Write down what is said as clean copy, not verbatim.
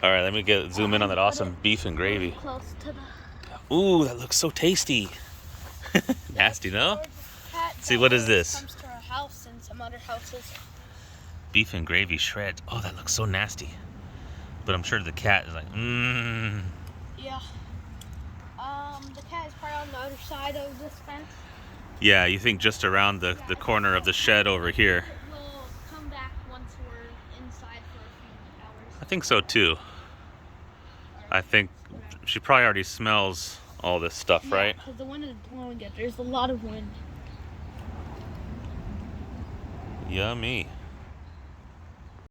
All right, let me zoom in on that awesome beef and gravy. Close to the... Ooh, that looks so tasty. Nasty, no? See, what is this? Comes to our house and some other houses. Beef and gravy shreds. Oh, that looks so nasty. But I'm sure the cat is like, mmm. Yeah. The cat is probably on the other side of this fence. Yeah, you think just around the corner of the shed over here. We'll come back once we're inside for a few hours. I think so too. I think she probably already smells all this stuff, Yeah, right? because the wind is blowing it. There's a lot of wind. Yummy.